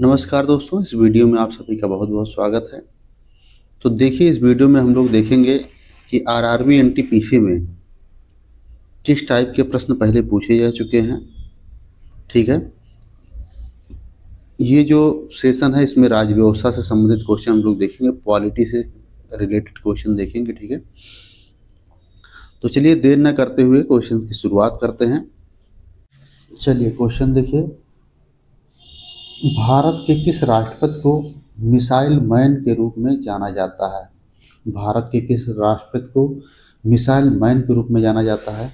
नमस्कार दोस्तों, इस वीडियो में आप सभी का बहुत बहुत स्वागत है। तो देखिए, इस वीडियो में हम लोग देखेंगे कि आरआरबी एनटीपीसी में किस टाइप के प्रश्न पहले पूछे जा चुके हैं। ठीक है, ये जो सेशन है इसमें राज्य व्यवस्था से संबंधित क्वेश्चन हम लोग देखेंगे, पॉलिटी से रिलेटेड क्वेश्चन देखेंगे। ठीक है, तो चलिए देर न करते हुए क्वेश्चन की शुरुआत करते हैं। चलिए क्वेश्चन देखिए, भारत के किस राष्ट्रपति को मिसाइल मैन के रूप में जाना जाता है? भारत के किस राष्ट्रपति को मिसाइल मैन के रूप में जाना जाता है?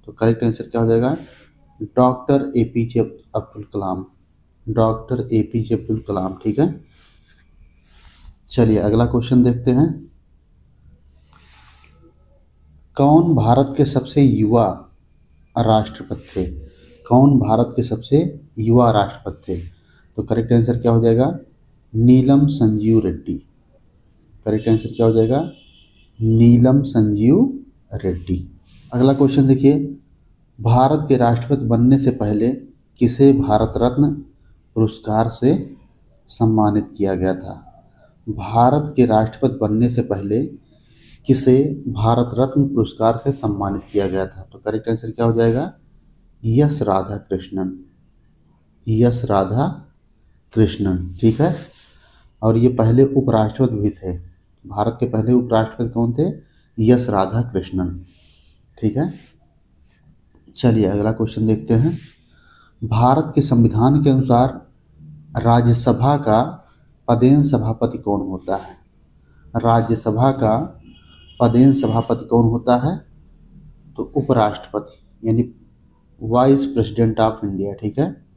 तो करेक्ट आंसर क्या हो जाएगा? Doctor APJ Abdul Kalam. Doctor APJ Abdul Kalam. ठीक है, चलिए अगला क्वेश्चन देखते हैं। कौन भारत के सबसे युवा राष्ट्रपति थे? कौन भारत के सबसे युवा राष्ट्रपति थे? तो करेक्ट आंसर क्या हो जाएगा? नीलम संजीव रेड्डी। करेक्ट आंसर क्या हो जाएगा? नीलम संजीव रेड्डी। अगला क्वेश्चन देखिए, भारत के राष्ट्रपति बनने से पहले किसे भारत रत्न पुरस्कार से सम्मानित किया गया था? भारत के राष्ट्रपति बनने से पहले किसे भारत रत्न पुरस्कार से सम्मानित किया गया था? तो करेक्ट आंसर क्या हो जाएगा? यस राधा कृष्णन। यस राधा कृष्णन। ठीक है, और ये पहले उपराष्ट्रपति भी थे। भारत के पहले उपराष्ट्रपति कौन थे? यस राधा कृष्णन। ठीक है, चलिए अगला क्वेश्चन देखते हैं। भारत के संविधान के अनुसार राज्यसभा का पदेन सभापति कौन होता है? राज्यसभा का पदेन सभापति कौन होता है? तो उपराष्ट्रपति, यानी वाइस प्रेसिडेंट ऑफ इंडिया। ठीक है,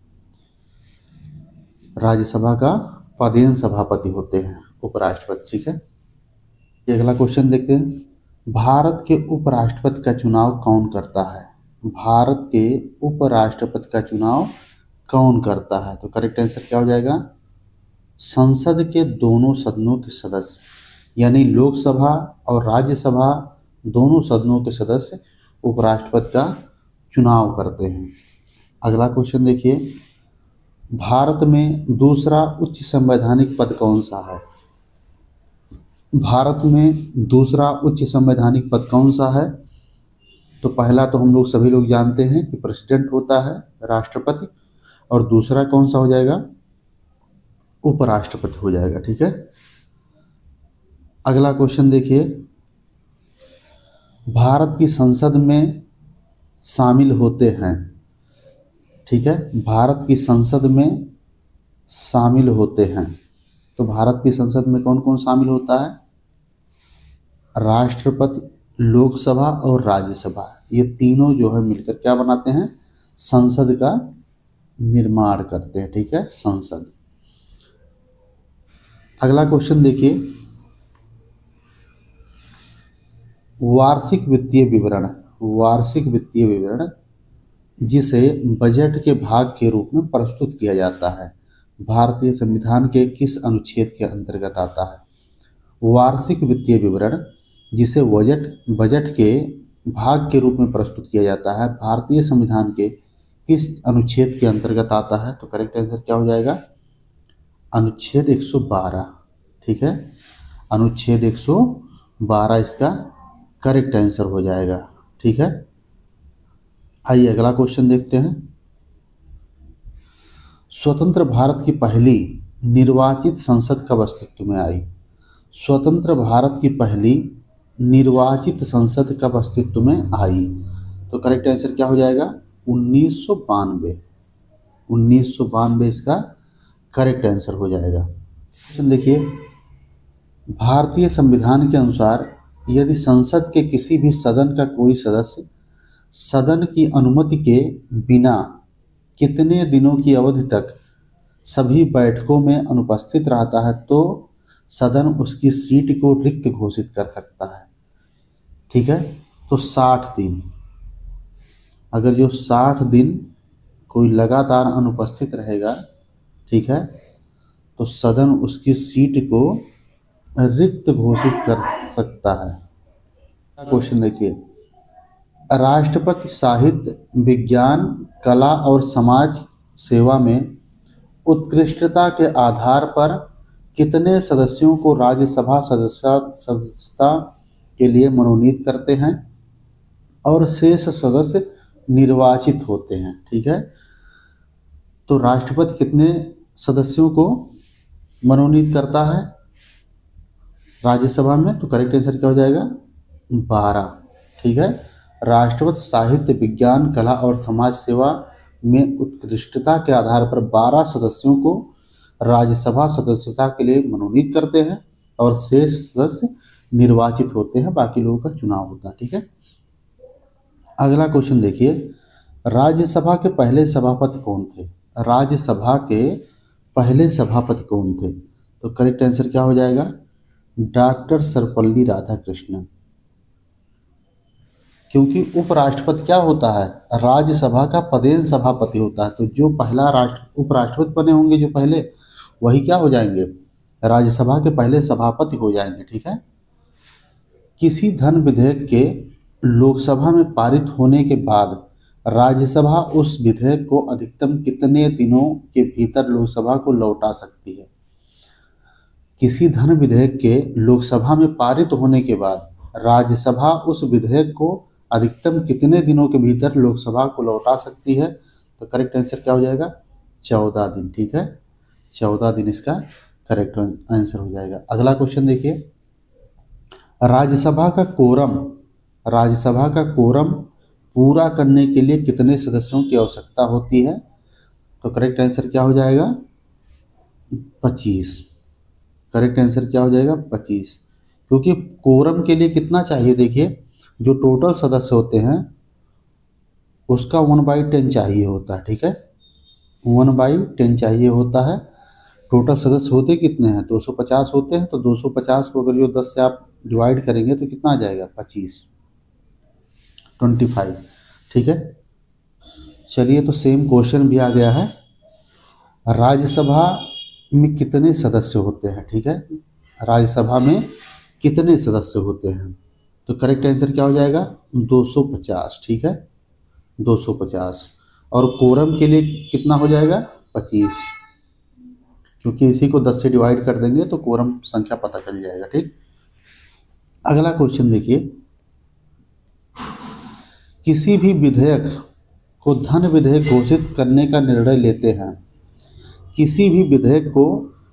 राज्यसभा का पदेन सभापति होते हैं उपराष्ट्रपति। ठीक है, अगला क्वेश्चन देखते हैं। भारत के उपराष्ट्रपति का चुनाव कौन करता है? भारत के उपराष्ट्रपति का चुनाव कौन करता है? तो करेक्ट आंसर क्या हो जाएगा? संसद के दोनों सदनों के सदस्य, यानी लोकसभा और राज्यसभा दोनों सदनों के सदस्य उपराष्ट्रपति का चुनाव करते हैं। अगला क्वेश्चन देखिए, भारत में दूसरा उच्च संवैधानिक पद कौन सा है? भारत में दूसरा उच्च संवैधानिक पद कौन सा है? तो पहला तो हम लोग सभी लोग जानते हैं कि प्रेसिडेंट होता है, राष्ट्रपति, और दूसरा कौन सा हो जाएगा? उपराष्ट्रपति हो जाएगा। ठीक है, अगला क्वेश्चन देखिए, भारत की संसद में शामिल होते हैं। ठीक है, भारत की संसद में शामिल होते हैं। तो भारत की संसद में कौन कौन शामिल होता है? राष्ट्रपति, लोकसभा और राज्यसभा, ये तीनों जो है मिलकर क्या बनाते हैं? संसद का निर्माण करते हैं। ठीक है, संसद। अगला क्वेश्चन देखिए, वार्षिक वित्तीय विवरण। वार्षिक वित्तीय विवरण जिसे बजट के भाग के रूप में प्रस्तुत किया जाता है, भारतीय संविधान के किस अनुच्छेद के अंतर्गत आता है? वार्षिक वित्तीय विवरण जिसे बजट के भाग के रूप में प्रस्तुत किया जाता है, भारतीय संविधान के किस अनुच्छेद के अंतर्गत आता है? तो करेक्ट आंसर क्या हो जाएगा? अनुच्छेद 112। ठीक है, अनुच्छेद 112 इसका करेक्ट आंसर हो जाएगा। ठीक है, आइए अगला क्वेश्चन देखते हैं। स्वतंत्र भारत की पहली निर्वाचित संसद कब अस्तित्व में आई? स्वतंत्र भारत की पहली निर्वाचित संसद कब अस्तित्व में आई? तो करेक्ट आंसर क्या हो जाएगा? 1992। 1992 इसका करेक्ट आंसर हो जाएगा। क्वेश्चन देखिए, भारतीय संविधान के अनुसार यदि संसद के किसी भी सदन का कोई सदस्य सदन की अनुमति के बिना कितने दिनों की अवधि तक सभी बैठकों में अनुपस्थित रहता है तो सदन उसकी सीट को रिक्त घोषित कर सकता है? ठीक है, तो 60 दिन। अगर जो 60 दिन कोई लगातार अनुपस्थित रहेगा, ठीक है, तो सदन उसकी सीट को रिक्त घोषित कर सकता है। क्वेश्चन देखिए, राष्ट्रपति साहित्य, विज्ञान, कला और समाज सेवा में उत्कृष्टता के आधार पर कितने सदस्यों को राज्यसभा सदस्यता के लिए मनोनीत करते हैं और शेष सदस्य निर्वाचित होते हैं। ठीक है, तो राष्ट्रपति कितने सदस्यों को मनोनीत करता है राज्यसभा में? तो करेक्ट आंसर क्या हो जाएगा? 12। ठीक है, राष्ट्रपति साहित्य, विज्ञान, कला और समाज सेवा में उत्कृष्टता के आधार पर 12 सदस्यों को राज्यसभा सदस्यता के लिए मनोनीत करते हैं और शेष सदस्य निर्वाचित होते हैं, बाकी लोगों का चुनाव होता है। ठीक है, अगला क्वेश्चन देखिए, राज्यसभा के पहले सभापति कौन थे? राज्यसभा के पहले सभापति कौन थे? तो करेक्ट आंसर क्या हो जाएगा? डॉक्टर सर्वपल्ली राधाकृष्णन। क्योंकि उपराष्ट्रपति क्या होता है? राज्यसभा का पदेन सभापति होता है। तो जो पहला उपराष्ट्रपति बने होंगे जो पहले, वही क्या हो जाएंगे? राज्यसभा के पहले सभापति हो जाएंगे। ठीक है, किसी धन विधेयक के लोकसभा में पारित होने के बाद राज्यसभा उस विधेयक को अधिकतम कितने दिनों के भीतर लोकसभा को लौटा सकती है? किसी धन विधेयक के लोकसभा में पारित होने के बाद राज्यसभा उस विधेयक को अधिकतम कितने दिनों के भीतर लोकसभा को लौटा सकती है? तो करेक्ट आंसर क्या हो जाएगा? 14 दिन। ठीक है, 14 दिन इसका करेक्ट आंसर हो जाएगा। अगला क्वेश्चन देखिए, राज्यसभा का कोरम पूरा करने के लिए कितने सदस्यों की आवश्यकता होती है? तो करेक्ट आंसर क्या हो जाएगा? 25। करेक्ट आंसर क्या हो जाएगा? 25। क्योंकि कोरम के लिए कितना चाहिए? देखिए, जो टोटल सदस्य होते हैं उसका 1/10 चाहिए होता है। ठीक है, 1/10 चाहिए होता है। टोटल सदस्य होते कितने हैं? 250 होते हैं। तो 250 को अगर जो 10 से आप डिवाइड करेंगे तो कितना आ जाएगा? 25 ठीक है, चलिए, तो सेम क्वेश्चन भी आ गया है। राज्यसभा में कितने सदस्य होते हैं? ठीक है, राज्यसभा में कितने सदस्य होते हैं? तो करेक्ट आंसर क्या हो जाएगा? 250। ठीक है, 250। और कोरम के लिए कितना हो जाएगा? 25, क्योंकि इसी को 10 से डिवाइड कर देंगे तो कोरम संख्या पता चल जाएगा। ठीक, अगला क्वेश्चन देखिए, किसी भी विधेयक को धन विधेयक घोषित करने का निर्णय लेते हैं। किसी भी विधेयक को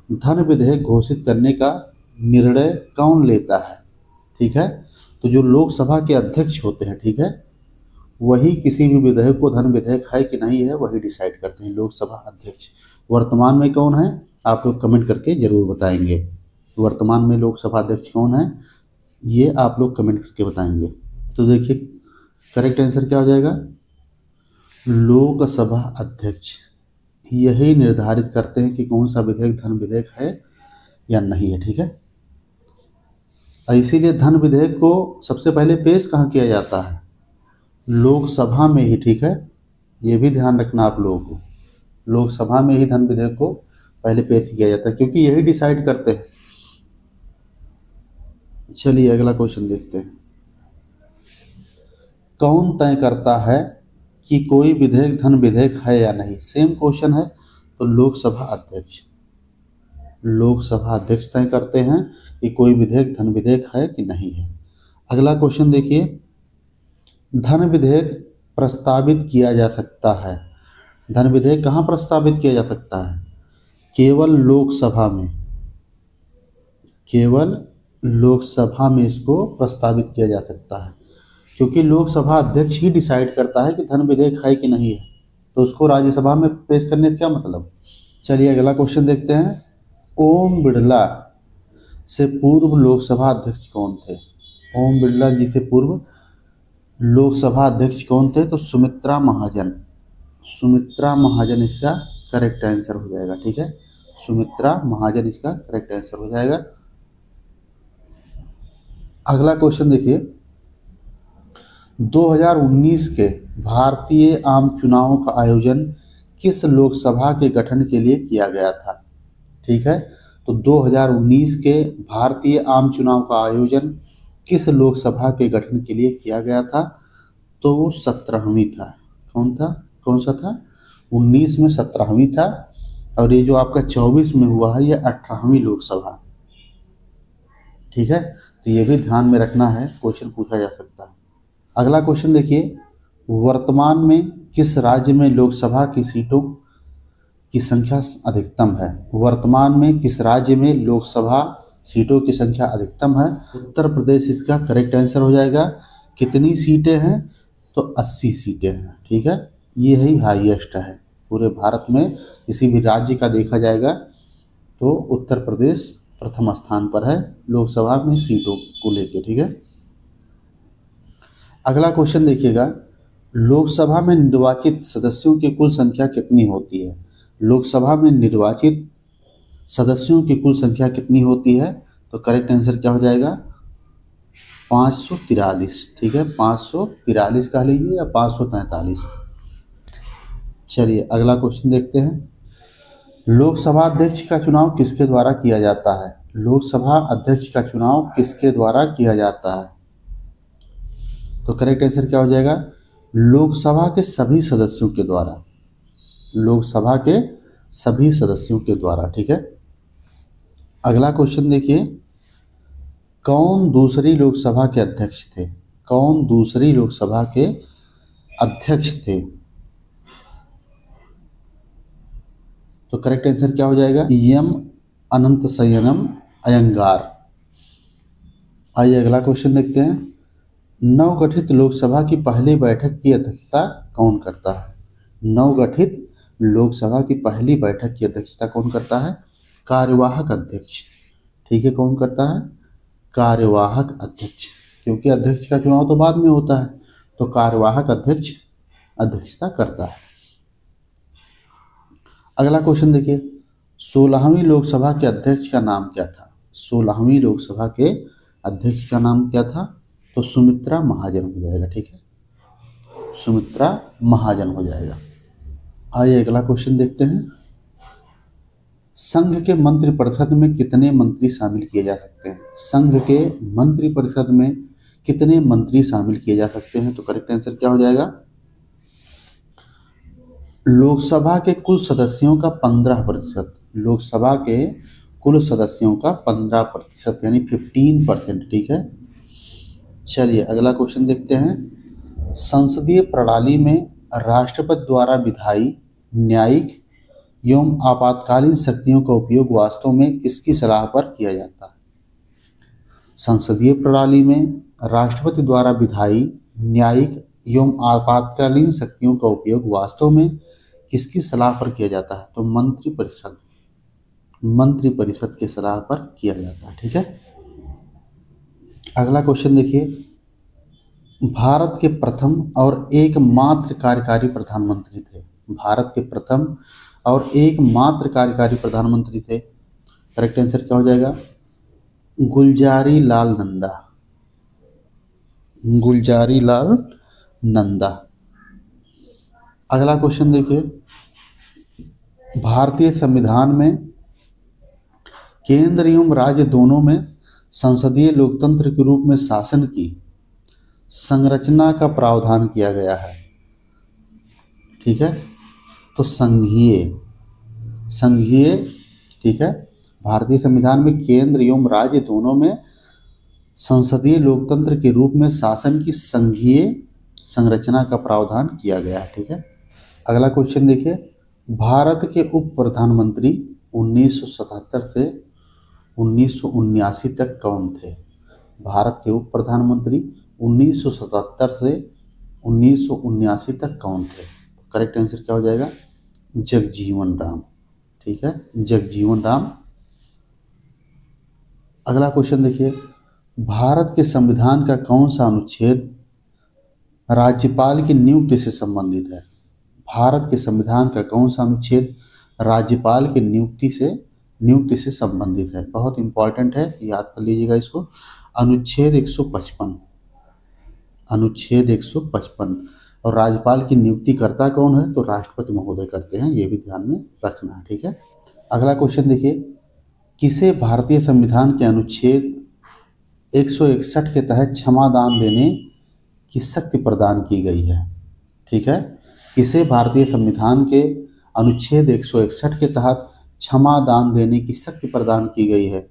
धन विधेयक घोषित करने का निर्णय कौन लेता है? ठीक है, तो जो लोकसभा के अध्यक्ष होते हैं, ठीक है, वही किसी भी विधेयक को धन विधेयक है कि नहीं है वही डिसाइड करते हैं, लोकसभा अध्यक्ष। वर्तमान में कौन है? आप लोग कमेंट करके जरूर बताएंगे। वर्तमान में लोकसभा अध्यक्ष कौन है, ये आप लोग कमेंट करके बताएंगे। तो देखिए, करेक्ट आंसर क्या हो जाएगा? लोकसभा अध्यक्ष यही निर्धारित करते हैं कि कौन सा विधेयक धन विधेयक है या नहीं है। ठीक है, इसीलिए धन विधेयक को सबसे पहले पेश कहाँ किया जाता है? लोकसभा में ही। ठीक है, ये भी ध्यान रखना आप लोगों को, लोकसभा में ही धन विधेयक को पहले पेश किया जाता है, क्योंकि यही डिसाइड करते हैं। चलिए, अगला क्वेश्चन देखते हैं, कौन तय करता है कि कोई विधेयक धन विधेयक है या नहीं? सेम क्वेश्चन है, तो लोकसभा अध्यक्ष। लोकसभा अध्यक्ष तय करते हैं कि कोई विधेयक धन विधेयक है कि नहीं है। अगला क्वेश्चन देखिए, धन विधेयक प्रस्तावित किया जा सकता है। धन विधेयक कहाँ प्रस्तावित किया जा सकता है? केवल लोकसभा में। केवल लोकसभा में इसको प्रस्तावित किया जा सकता है, क्योंकि लोकसभा अध्यक्ष ही डिसाइड करता है कि धन विधेयक है कि नहीं है, तो उसको राज्यसभा में पेश करने से क्या मतलब। चलिए, अगला क्वेश्चन देखते हैं, ओम बिरला से पूर्व लोकसभा अध्यक्ष कौन थे? ओम बिरला जी से पूर्व लोकसभा अध्यक्ष कौन थे? तो सुमित्रा महाजन। सुमित्रा महाजन इसका करेक्ट आंसर हो जाएगा। ठीक है, सुमित्रा महाजन इसका करेक्ट आंसर हो जाएगा। अगला क्वेश्चन देखिए, 2019 के भारतीय आम चुनाव का आयोजन किस लोकसभा के गठन के लिए किया गया था? ठीक है, तो 2019 के भारतीय आम चुनाव का आयोजन किस लोकसभा के गठन के लिए किया गया था? तो वो 17वीं था। कौन सा था? 19 में 17वीं था। और ये जो आपका 24 में हुआ है ये 18वीं लोकसभा। ठीक है, तो ये भी ध्यान में रखना है, क्वेश्चन पूछा जा सकता है। अगला क्वेश्चन देखिए, वर्तमान में किस राज्य में लोकसभा की सीटों की संख्या अधिकतम है? वर्तमान में किस राज्य में लोकसभा सीटों की संख्या अधिकतम है? उत्तर प्रदेश इसका करेक्ट आंसर हो जाएगा। कितनी सीटें हैं? तो 80 सीटें हैं। ठीक है, ये ही हाईएस्ट है पूरे भारत में, किसी भी राज्य का देखा जाएगा तो उत्तर प्रदेश प्रथम स्थान पर है लोकसभा में सीटों को लेकर। ठीक है, अगला क्वेश्चन देखिएगा, लोकसभा में निर्वाचित सदस्यों की कुल संख्या कितनी होती है? लोकसभा में निर्वाचित सदस्यों की कुल संख्या कितनी होती है? तो करेक्ट आंसर क्या हो जाएगा? 543। ठीक है, 543 कह लीजिए या 543। चलिए अगला क्वेश्चन देखते हैं, लोकसभा अध्यक्ष का चुनाव किसके द्वारा किया जाता है? लोकसभा अध्यक्ष का चुनाव किसके द्वारा किया जाता है? तो करेक्ट आंसर क्या हो जाएगा? लोकसभा के सभी सदस्यों के द्वारा। लोकसभा के सभी सदस्यों के द्वारा। ठीक है, अगला क्वेश्चन देखिए, कौन दूसरी लोकसभा के अध्यक्ष थे? कौन दूसरी लोकसभा के अध्यक्ष थे? तो करेक्ट आंसर क्या हो जाएगा? एम अनंतशयनम अयंगार। आइए अगला क्वेश्चन देखते हैं, नवगठित लोकसभा की पहली बैठक की अध्यक्षता कौन करता है? नवगठित लोकसभा की पहली बैठक की अध्यक्षता कौन करता है? कार्यवाहक अध्यक्ष। ठीक है, कौन करता है? कार्यवाहक अध्यक्ष, क्योंकि अध्यक्ष का चुनाव तो बाद में होता है, तो कार्यवाहक अध्यक्ष अध्यक्षता करता है। अगला क्वेश्चन देखिए, 16वीं लोकसभा के अध्यक्ष का नाम क्या था? 16वीं लोकसभा के अध्यक्ष का नाम क्या था? तो सुमित्रा महाजन हो जाएगा। ठीक है, सुमित्रा महाजन हो जाएगा। आइए अगला क्वेश्चन देखते हैं, संघ के मंत्रिपरिषद में कितने मंत्री शामिल किए जा सकते हैं? संघ के मंत्रिपरिषद में कितने मंत्री शामिल किए जा सकते हैं? तो करेक्ट आंसर क्या हो जाएगा? लोकसभा के कुल सदस्यों का 15%। लोकसभा के कुल सदस्यों का 15% यानी 15%। ठीक है, चलिए अगला क्वेश्चन देखते हैं, संसदीय प्रणाली में राष्ट्रपति द्वारा विधायी, न्यायिक एवं आपातकालीन शक्तियों का उपयोग वास्तव में किसकी सलाह पर किया जाता है? संसदीय प्रणाली में राष्ट्रपति द्वारा विधायी, न्यायिक एवं आपातकालीन शक्तियों का उपयोग वास्तव में किसकी सलाह पर किया जाता है? तो मंत्रिपरिषद, मंत्रिपरिषद की सलाह पर किया जाता है। ठीक है, अगला क्वेश्चन देखिए, भारत के प्रथम और एकमात्र कार्यकारी प्रधानमंत्री थे? भारत के प्रथम और एकमात्र कार्यकारी प्रधानमंत्री थे? करेक्ट आंसर क्या हो जाएगा? गुलजारी लाल नंदा। गुलजारी लाल नंदा। अगला क्वेश्चन देखिए, भारतीय संविधान में केंद्र एवं राज्य दोनों में संसदीय लोकतंत्र के रूप में शासन की संरचना का प्रावधान किया गया है। ठीक है, तो संघीय, संघीय। ठीक है, भारतीय संविधान में केंद्र एवं राज्य दोनों में संसदीय लोकतंत्र के रूप में शासन की संघीय संरचना का प्रावधान किया गया है। ठीक है, अगला क्वेश्चन देखिए, भारत के उप प्रधानमंत्री 1977 से 1979 तक कौन थे? भारत के उप प्रधानमंत्री 1977 से 1979 तक कौन थे? करेक्ट आंसर क्या हो जाएगा? जगजीवन राम। ठीक है, जगजीवन राम। अगला क्वेश्चन देखिए, भारत के संविधान का कौन सा अनुच्छेद राज्यपाल की नियुक्ति से संबंधित है? भारत के संविधान का कौन सा अनुच्छेद राज्यपाल की नियुक्ति से संबंधित है? बहुत इंपॉर्टेंट है, याद कर लीजिएगा इसको। अनुच्छेद 155, अनुच्छेद 155। और राज्यपाल की नियुक्ति करता कौन है? तो राष्ट्रपति महोदय करते हैं, ये भी ध्यान में रखना है। ठीक है, अगला क्वेश्चन देखिए, किसे भारतीय संविधान के अनुच्छेद 161 के तहत क्षमा दान देने की शक्ति प्रदान की गई है? ठीक है, किसे भारतीय संविधान के अनुच्छेद 161 के तहत क्षमा दान देने की शक्ति प्रदान की गई है?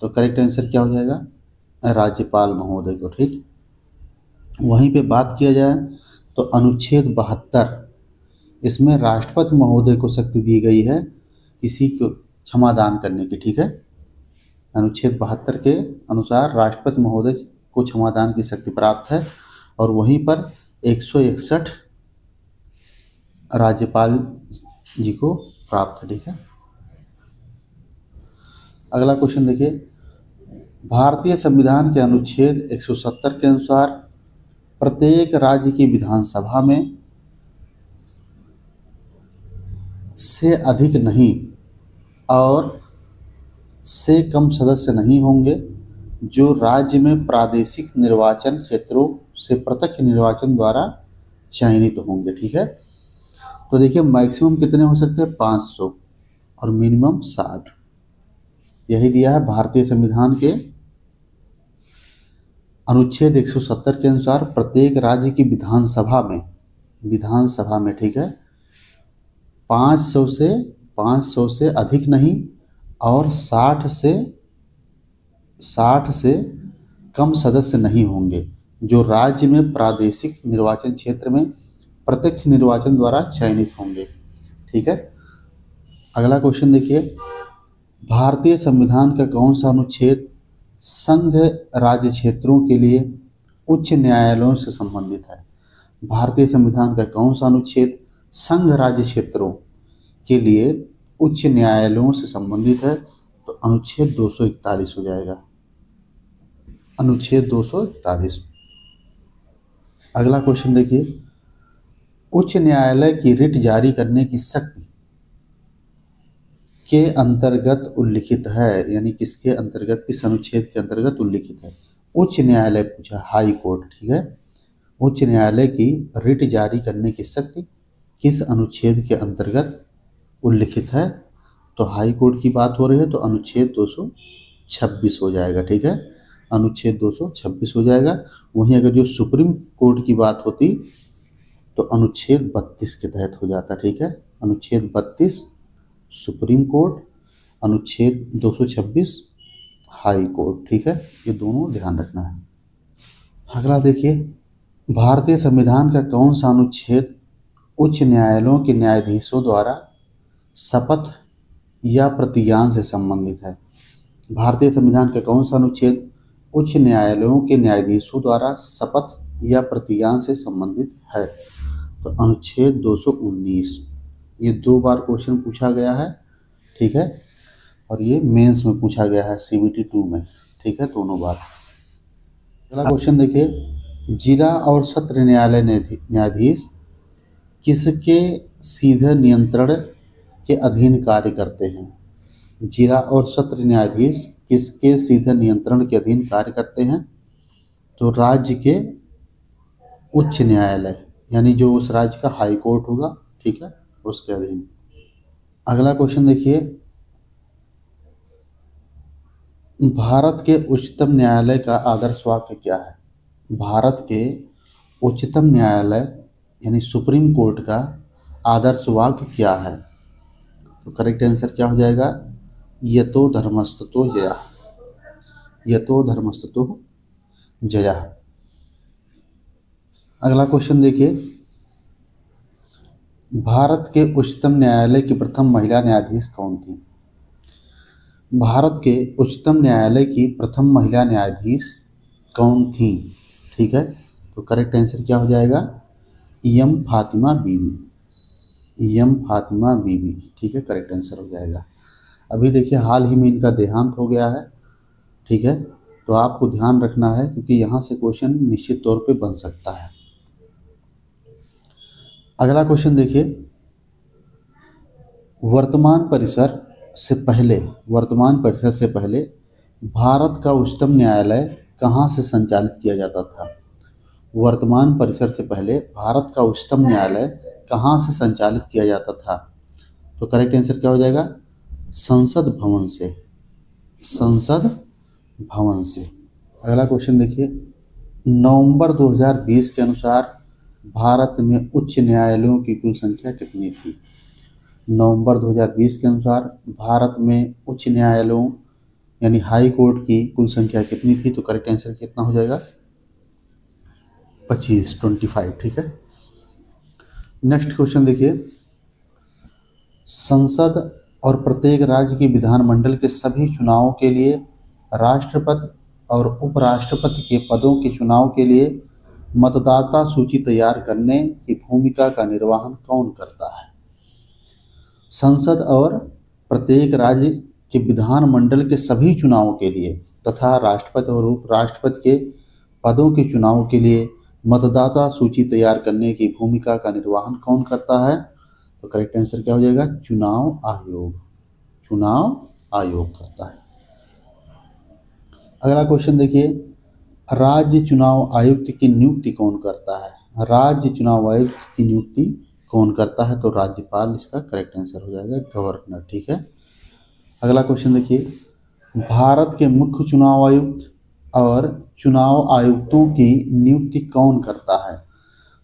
तो करेक्ट आंसर क्या हो जाएगा? राज्यपाल महोदय को। ठीक, वहीं पे बात किया जाए तो अनुच्छेद 72, इसमें राष्ट्रपति महोदय को शक्ति दी गई है किसी को क्षमा दान करने की। ठीक है, अनुच्छेद 72 के अनुसार राष्ट्रपति महोदय को क्षमादान की शक्ति प्राप्त है, और वहीं पर 161 राज्यपाल जी को प्राप्त है। ठीक है, अगला क्वेश्चन देखिए, भारतीय संविधान के अनुच्छेद 170 के अनुसार प्रत्येक राज्य की विधानसभा में से अधिक नहीं और से कम सदस्य नहीं होंगे जो राज्य में प्रादेशिक निर्वाचन क्षेत्रों से प्रत्यक्ष निर्वाचन द्वारा चयनित होंगे। ठीक है, तो देखिए मैक्सिमम कितने हो सकते हैं? 500 और मिनिमम 60। यही दिया है भारतीय संविधान के अनुच्छेद 170 के अनुसार प्रत्येक राज्य की विधानसभा में ठीक है, 500 से अधिक नहीं और 60 से कम सदस्य नहीं होंगे जो राज्य में प्रादेशिक निर्वाचन क्षेत्र में प्रत्यक्ष निर्वाचन द्वारा चयनित होंगे। ठीक है, अगला क्वेश्चन देखिए, भारतीय संविधान का कौन सा अनुच्छेद संघ राज्य क्षेत्रों के लिए उच्च न्यायालयों से संबंधित है? भारतीय संविधान का कौन सा अनुच्छेद संघ राज्य क्षेत्रों के लिए उच्च न्यायालयों से संबंधित है? तो अनुच्छेद 241 हो जाएगा, अनुच्छेद 241। अगला क्वेश्चन देखिए, उच्च न्यायालय की रिट जारी करने की शक्ति के अंतर्गत उल्लिखित है, यानी किसके अंतर्गत, किस अनुच्छेद के अंतर्गत उल्लिखित है? उच्च न्यायालय पूछा, हाई कोर्ट। ठीक है, उच्च न्यायालय की रिट जारी करने की शक्ति किस अनुच्छेद के अंतर्गत उल्लिखित है? तो हाई कोर्ट की बात हो रही है तो अनुच्छेद 226 हो जाएगा। ठीक है, अनुच्छेद 226 हो जाएगा। वहीं अगर जो सुप्रीम कोर्ट की बात होती तो अनुच्छेद 32 के तहत हो जाता। ठीक है, अनुच्छेद 32 सुप्रीम कोर्ट, अनुच्छेद 226 हाई कोर्ट। ठीक है, ये दोनों ध्यान रखना है। अगला देखिए, भारतीय संविधान का कौन सा अनुच्छेद उच्च न्यायालयों के न्यायाधीशों द्वारा शपथ या प्रतिज्ञान से संबंधित है? भारतीय संविधान का कौन सा अनुच्छेद उच्च न्यायालयों के न्यायाधीशों द्वारा शपथ या प्रतिज्ञान से संबंधित है? तो अनुच्छेद 219। ये 2 बार क्वेश्चन पूछा गया है। ठीक है, और ये मेंस में पूछा गया है CBT 2 में। ठीक है, दोनों बार। अगला क्वेश्चन देखिए, जिला और सत्र न्यायालय न्यायाधीश किसके सीधे नियंत्रण के अधीन कार्य करते हैं? जिला और सत्र न्यायाधीश किसके सीधे नियंत्रण के अधीन कार्य करते हैं? तो राज्य के उच्च न्यायालय, यानी जो उस राज्य का हाई कोर्ट होगा, ठीक है, उसके अधीन। अगला क्वेश्चन देखिए, भारत के उच्चतम न्यायालय का आदर्श वाक्य क्या है? भारत के उच्चतम न्यायालय यानी सुप्रीम कोर्ट का आदर्श वाक्य क्या है? तो करेक्ट आंसर क्या हो जाएगा? यतो धर्मस्ततो जयः, यतो धर्मस्ततो जयः। अगला क्वेश्चन देखिए, भारत के उच्चतम न्यायालय की प्रथम महिला न्यायाधीश कौन थी? भारत के उच्चतम न्यायालय की प्रथम महिला न्यायाधीश कौन थी? ठीक है, तो करेक्ट आंसर क्या हो जाएगा? एम फातिमा बीबी, एम फातिमा बीबी। ठीक है, करेक्ट आंसर हो जाएगा। अभी देखिए हाल ही में इनका देहांत हो गया है। ठीक है, तो आपको ध्यान रखना है क्योंकि यहाँ से क्वेश्चन निश्चित तौर पे बन सकता है। अगला क्वेश्चन देखिए, वर्तमान परिसर से पहले भारत का उच्चतम न्यायालय कहाँ से संचालित किया जाता था? वर्तमान परिसर से पहले भारत का उच्चतम न्यायालय कहाँ से संचालित किया जाता था? तो करेक्ट आंसर क्या हो जाएगा? संसद भवन से, संसद भवन से। अगला क्वेश्चन देखिए, नवंबर 2020 के अनुसार भारत में उच्च न्यायालयों की कुल संख्या कितनी थी? नवंबर 2020 के अनुसार भारत में उच्च न्यायालयों यानी हाई कोर्ट की कुल संख्या कितनी थी? तो करेक्ट आंसर कितना हो जाएगा? 25। ठीक है। नेक्स्ट क्वेश्चन देखिए, संसद और प्रत्येक राज्य की विधानमंडल के सभी चुनावों के लिए राष्ट्रपति और उपराष्ट्रपति के पदों के चुनाव के लिए मतदाता सूची तैयार करने की भूमिका का निर्वहन कौन करता है? संसद और प्रत्येक राज्य के विधानमंडल के सभी चुनावों के लिए तथा राष्ट्रपति और उपराष्ट्रपति के पदों के चुनाव के लिए मतदाता सूची तैयार करने की भूमिका का निर्वहन कौन करता है? तो करेक्ट आंसर क्या हो जाएगा? चुनाव आयोग। चुनाव आयोग करता है। अगला क्वेश्चन देखिए, राज्य चुनाव आयुक्त की नियुक्ति कौन करता है? राज्य चुनाव आयुक्त की नियुक्ति कौन करता है? तो राज्यपाल इसका करेक्ट आंसर हो जाएगा, गवर्नर। ठीक है। अगला क्वेश्चन देखिए, भारत के मुख्य चुनाव आयुक्त और चुनाव आयुक्तों की नियुक्ति कौन करता है?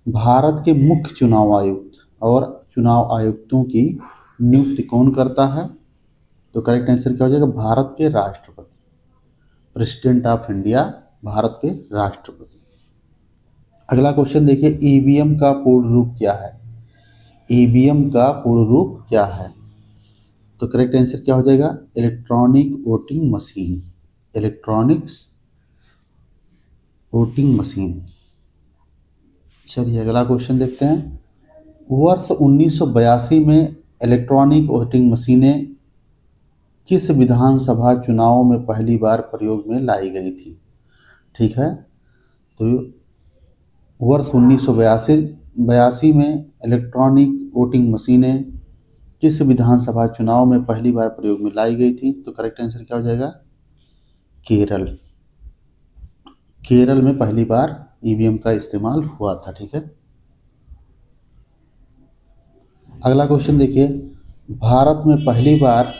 भारत के मुख्य चुनाव आयुक्त और चुनाव आयुक्तों की नियुक्ति कौन करता है? तो करेक्ट आंसर क्या हो जाएगा? भारत के राष्ट्रपति, प्रेसिडेंट ऑफ इंडिया, भारत के राष्ट्रपति। अगला क्वेश्चन देखिए, ईवीएम का पूर्ण रूप क्या है? ईवीएम का पूर्ण रूप क्या है? तो करेक्ट आंसर क्या हो जाएगा? Electronic voting machine. Electronics voting machine. चलिए अगला क्वेश्चन देखते हैं, वर्ष 1982 में इलेक्ट्रॉनिक वोटिंग मशीनें किस विधानसभा चुनाव में पहली बार प्रयोग में लाई गई थी? ठीक है। तो वर्ष 1982 में इलेक्ट्रॉनिक वोटिंग मशीनें किस विधानसभा चुनाव में पहली बार प्रयोग में लाई गई थी? तो करेक्ट आंसर क्या हो जाएगा? केरल। केरल में पहली बार ईवीएम का इस्तेमाल हुआ था। ठीक है। अगला क्वेश्चन देखिए, भारत में पहली बार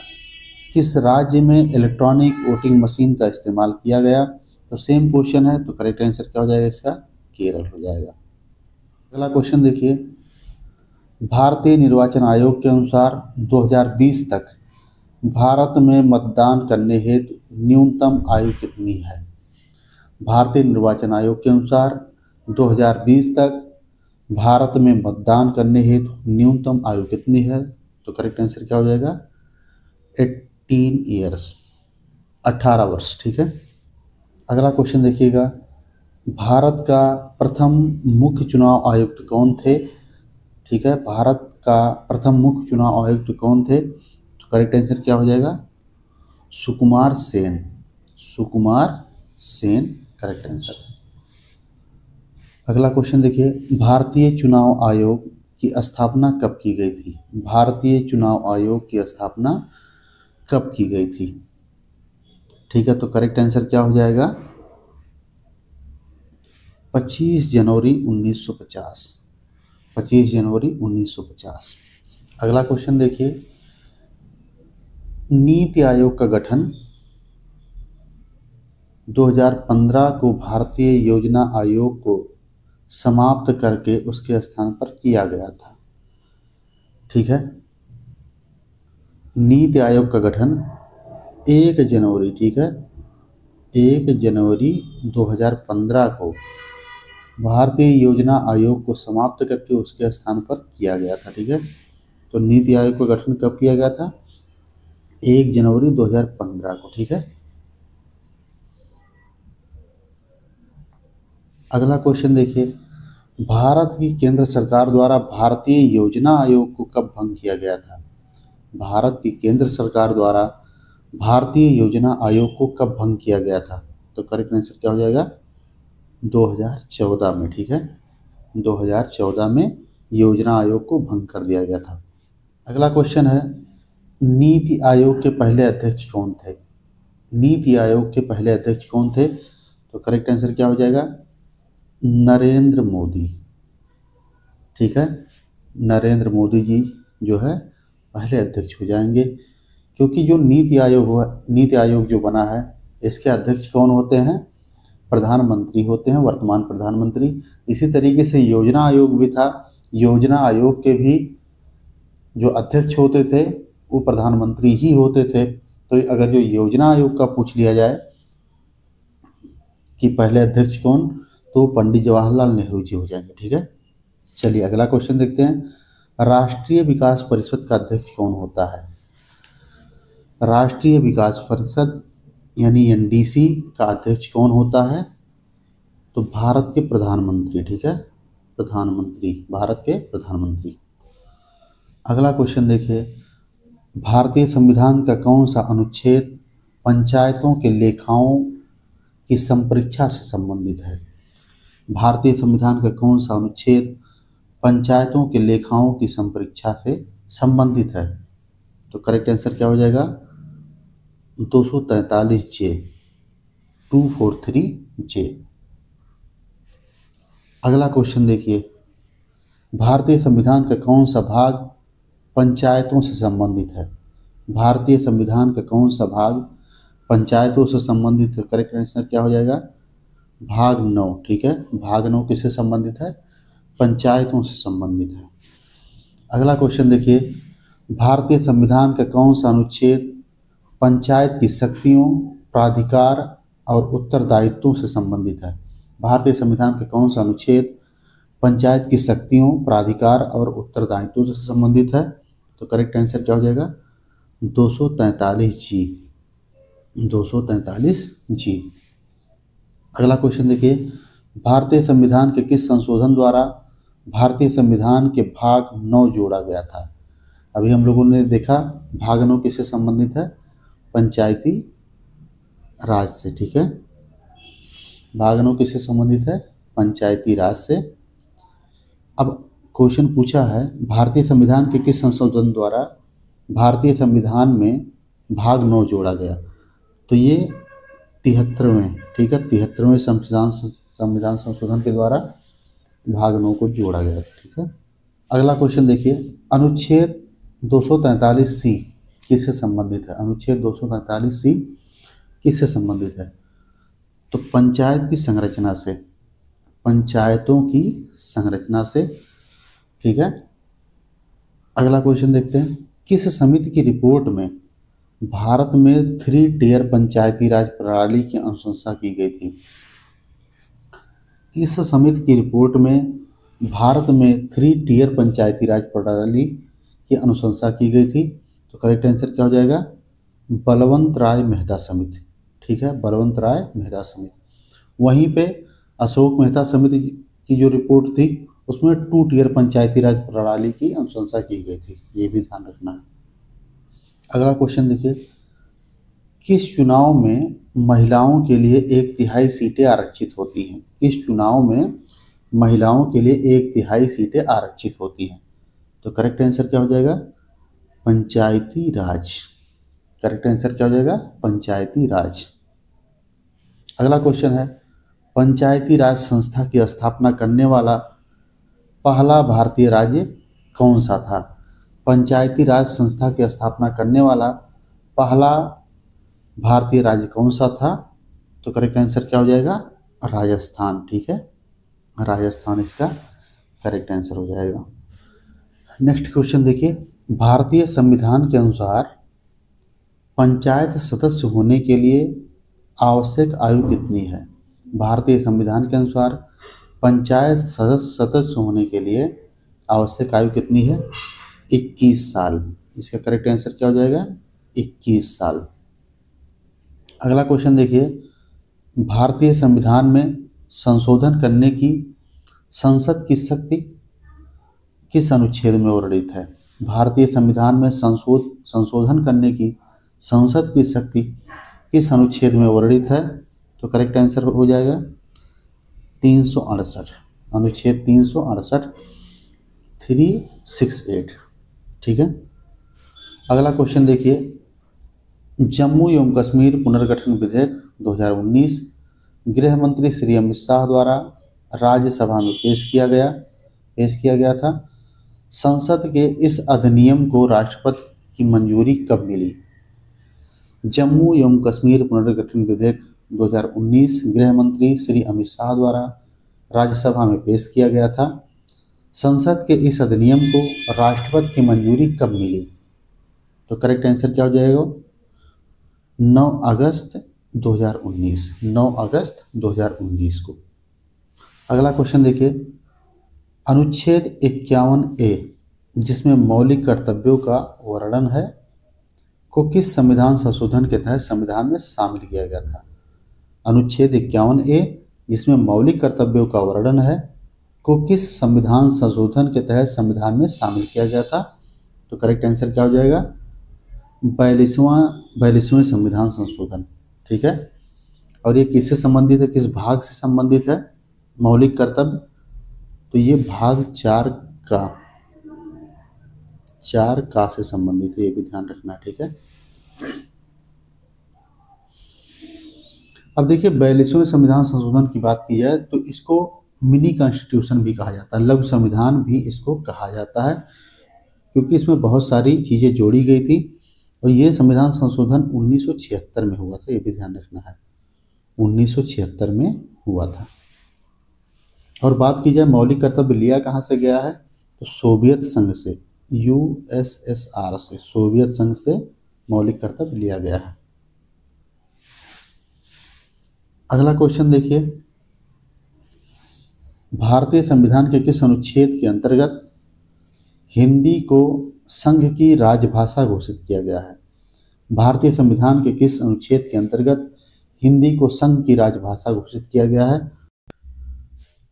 किस राज्य में इलेक्ट्रॉनिक वोटिंग मशीन का इस्तेमाल किया गया? तो सेम क्वेश्चन है, तो करेक्ट आंसर क्या हो जाएगा इसका? केरल हो जाएगा। अगला क्वेश्चन देखिए, भारतीय निर्वाचन आयोग के अनुसार 2020 तक भारत में मतदान करने हेतु न्यूनतम आयु कितनी है? भारतीय निर्वाचन आयोग के अनुसार 2020 तक भारत में मतदान करने हेतु न्यूनतम आयु कितनी है? तो करेक्ट आंसर क्या हो जाएगा? 18 ईयर्स, 18 वर्ष। ठीक है। अगला क्वेश्चन देखिएगा, भारत का प्रथम मुख्य चुनाव आयुक्त कौन थे? ठीक है। भारत का प्रथम मुख्य चुनाव आयुक्त कौन थे? तो करेक्ट आंसर क्या हो जाएगा? सुकुमार सेन। Sukumar Sen correct answer. अगला क्वेश्चन देखिए, भारतीय चुनाव आयोग की स्थापना कब की गई थी? भारतीय चुनाव आयोग की स्थापना कब की गई थी? ठीक है। तो करेक्ट आंसर क्या हो जाएगा? 25 जनवरी 1950। 25 जनवरी 1950। अगला क्वेश्चन देखिए, नीति आयोग का गठन 2015 को भारतीय योजना आयोग को समाप्त करके उसके स्थान पर किया गया था। ठीक है। नीति आयोग का गठन 1 जनवरी, ठीक है, 1 जनवरी 2015 को भारतीय योजना आयोग को समाप्त करके उसके स्थान पर किया गया था। ठीक है। तो नीति आयोग का गठन कब किया गया था? 1 जनवरी 2015 को। ठीक है। अगला क्वेश्चन देखिए, भारत की केंद्र सरकार द्वारा भारतीय योजना आयोग को कब भंग किया गया था? भारत की केंद्र सरकार द्वारा भारतीय योजना आयोग को कब भंग किया गया था? तो करेक्ट आंसर क्या हो जाएगा? 2014 में। ठीक है। 2014 में योजना आयोग को भंग कर दिया गया था। अगला क्वेश्चन है, नीति आयोग के पहले अध्यक्ष कौन थे? नीति आयोग के पहले अध्यक्ष कौन थे? तो करेक्ट आंसर क्या हो जाएगा? नरेंद्र मोदी। ठीक है। नरेंद्र मोदी जी जो है पहले अध्यक्ष हो जाएंगे, क्योंकि जो नीति आयोग जो बना है इसके अध्यक्ष कौन होते हैं? प्रधानमंत्री होते हैं, वर्तमान प्रधानमंत्री। इसी तरीके से योजना आयोग भी था। योजना आयोग के भी जो अध्यक्ष होते थे वो प्रधानमंत्री ही होते थे। तो अगर जो योजना आयोग का पूछ लिया जाए कि पहले अध्यक्ष कौन, तो पंडित जवाहरलाल नेहरू जी हो जाएंगे। ठीक है, चलिए अगला क्वेश्चन देखते हैं। राष्ट्रीय विकास परिषद का अध्यक्ष कौन होता है? राष्ट्रीय विकास परिषद यानी एनडीसी का अध्यक्ष कौन होता है? तो भारत के प्रधानमंत्री। ठीक है, प्रधानमंत्री, भारत के प्रधानमंत्री। अगला क्वेश्चन देखिए, भारतीय संविधान का कौन सा अनुच्छेद पंचायतों के लेखाओं की संपरीक्षा से संबंधित है? भारतीय संविधान का कौन सा अनुच्छेद पंचायतों के लेखाओं की संपरीक्षा से संबंधित है? तो करेक्ट आंसर क्या हो जाएगा? 243 जे, 243 जे। अगला क्वेश्चन देखिए, भारतीय संविधान का कौन सा भाग पंचायतों से संबंधित है? भारतीय संविधान का कौन सा भाग पंचायतों से संबंधित है? करेक्ट आंसर क्या हो जाएगा? भाग 9। ठीक है, भाग 9 किससे संबंधित है? पंचायतों से संबंधित है। अगला क्वेश्चन देखिए, भारतीय संविधान का कौन सा अनुच्छेद पंचायत की शक्तियों, प्राधिकार और उत्तरदायित्वों से संबंधित है? भारतीय संविधान का कौन सा अनुच्छेद पंचायत की शक्तियों, प्राधिकार और उत्तरदायित्वों से संबंधित है? तो करेक्ट आंसर क्या हो जाएगा? 243 जी, 243 जी। अगला क्वेश्चन देखिए, भारतीय संविधान के किस संशोधन द्वारा भारतीय संविधान के भाग 9 जोड़ा गया था? अभी हम लोगों ने देखा भाग 9 किससे संबंधित है? पंचायती राज से। ठीक है, भाग 9 किससे संबंधित है? पंचायती राज से। अब क्वेश्चन पूछा है, भारतीय संविधान के किस संशोधन द्वारा भारतीय संविधान में भाग 9 जोड़ा गया? तो ये 73वें, ठीक है, 73वें संविधान संशोधन के द्वारा भाग 9 को जोड़ा गया था। ठीक है, अगला क्वेश्चन देखिए, अनुच्छेद 243 सी किससे संबंधित है? अनुच्छेद 243 सी किससे संबंधित है? तो पंचायत की संरचना से, पंचायतों की संरचना से। ठीक है, अगला क्वेश्चन देखते हैं, किस समिति की रिपोर्ट में भारत में 3 टियर पंचायती राज प्रणाली की अनुशंसा की गई थी? किस समिति की रिपोर्ट में भारत में 3 टियर पंचायती राज प्रणाली की अनुशंसा की गई थी? तो करेक्ट आंसर क्या हो जाएगा? बलवंत राय मेहता समिति। ठीक है, बलवंत राय मेहता समिति। वहीं पे अशोक मेहता समिति की जो रिपोर्ट थी उसमें 2 टियर पंचायती राज प्रणाली की अनुशंसा की गई थी, ये भी ध्यान रखना है। अगला क्वेश्चन देखिए, किस चुनाव में महिलाओं के लिए 1/3 सीटें आरक्षित होती हैं? किस चुनाव में महिलाओं के लिए 1/3 सीटें आरक्षित होती हैं? तो करेक्ट आंसर क्या हो जाएगा? पंचायती राज। करेक्ट आंसर क्या हो जाएगा? पंचायती राज। अगला क्वेश्चन है, पंचायती राज संस्था की स्थापना करने वाला पहला भारतीय राज्य कौन सा था? पंचायती राज संस्था की स्थापना करने वाला पहला भारतीय राज्य कौन सा था? तो करेक्ट आंसर क्या हो जाएगा? राजस्थान। ठीक है, राजस्थान इसका करेक्ट आंसर हो जाएगा। नेक्स्ट क्वेश्चन देखिए, भारतीय संविधान के अनुसार पंचायत सदस्य होने के लिए आवश्यक आयु कितनी है? भारतीय संविधान के अनुसार पंचायत सदस्य होने के लिए आवश्यक आयु कितनी है? 21 साल। इसका करेक्ट आंसर क्या हो जाएगा? 21 साल। अगला क्वेश्चन देखिए, भारतीय संविधान में संशोधन करने की संसद की शक्ति किस अनुच्छेद में वर्णित है? भारतीय संविधान में संशोधन करने की संसद की शक्ति किस अनुच्छेद में वर्णित है? तो करेक्ट आंसर हो जाएगा 368, अनुच्छेद 368, 368। ठीक है, अगला क्वेश्चन देखिए, जम्मू एवं कश्मीर पुनर्गठन विधेयक 2019 गृह मंत्री श्री अमित शाह द्वारा राज्यसभा में पेश किया गया था। संसद के इस अधिनियम को राष्ट्रपति की मंजूरी कब मिली? जम्मू एवं कश्मीर पुनर्गठन विधेयक 2019 गृह मंत्री श्री अमित शाह द्वारा राज्यसभा में पेश किया गया था। संसद के इस अधिनियम को राष्ट्रपति की मंजूरी कब मिली? तो करेक्ट आंसर क्या हो जाएगा? 9 अगस्त 2019, 9 अगस्त 2019 को। अगला क्वेश्चन देखिए, अनुच्छेद 51A जिसमें मौलिक कर्तव्यों का वर्णन है को किस संविधान संशोधन के तहत संविधान में शामिल किया गया था? अनुच्छेद 51A जिसमें मौलिक कर्तव्यों का वर्णन है को किस संविधान संशोधन के तहत संविधान में शामिल किया गया था? तो करेक्ट आंसर क्या हो जाएगा? 42वां संविधान संशोधन। ठीक है, और ये किससे संबंधित है, किस भाग से संबंधित है मौलिक कर्तव्य? तो ये भाग 4 का से संबंधित है, ये भी ध्यान रखना। ठीक है, अब देखिए 42वें संविधान संशोधन की बात की जाए तो इसको मिनी कॉन्स्टिट्यूशन भी कहा जाता है, लघु संविधान भी इसको कहा जाता है, क्योंकि इसमें बहुत सारी चीज़ें जोड़ी गई थी। और ये संविधान संशोधन 1976 में हुआ था, ये भी ध्यान रखना है, 1976 में हुआ था। और बात की जाए मौलिक कर्तव्य लिया कहाँ से गया है, तो सोवियत संघ से, USSR से, सोवियत संघ से मौलिक कर्तव्य लिया गया है। अगला क्वेश्चन देखिए, भारतीय संविधान के किस अनुच्छेद के अंतर्गत हिंदी को संघ की राजभाषा घोषित किया गया है? भारतीय संविधान के किस अनुच्छेद के अंतर्गत हिंदी को संघ की राजभाषा घोषित किया गया है?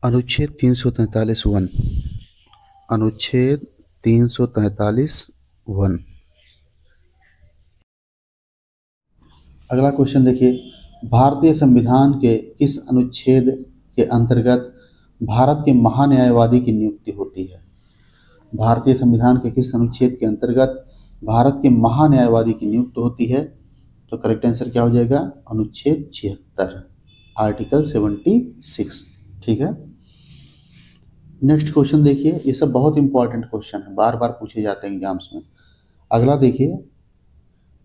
अनुच्छेद 343(1), अनुच्छेद 343(1). अगला क्वेश्चन देखिए, भारतीय संविधान के किस अनुच्छेद के अंतर्गत भारत के महान्यायवादी की नियुक्ति होती है? भारतीय संविधान के किस अनुच्छेद के अंतर्गत भारत के महान्यायवादी की नियुक्ति होती है? तो करेक्ट आंसर क्या हो जाएगा? अनुच्छेद 76, आर्टिकल 76। ठीक है, नेक्स्ट क्वेश्चन देखिए, ये सब बहुत इंपॉर्टेंट क्वेश्चन है, बार बार पूछे जाते हैं एग्जाम्स में। अगला देखिए,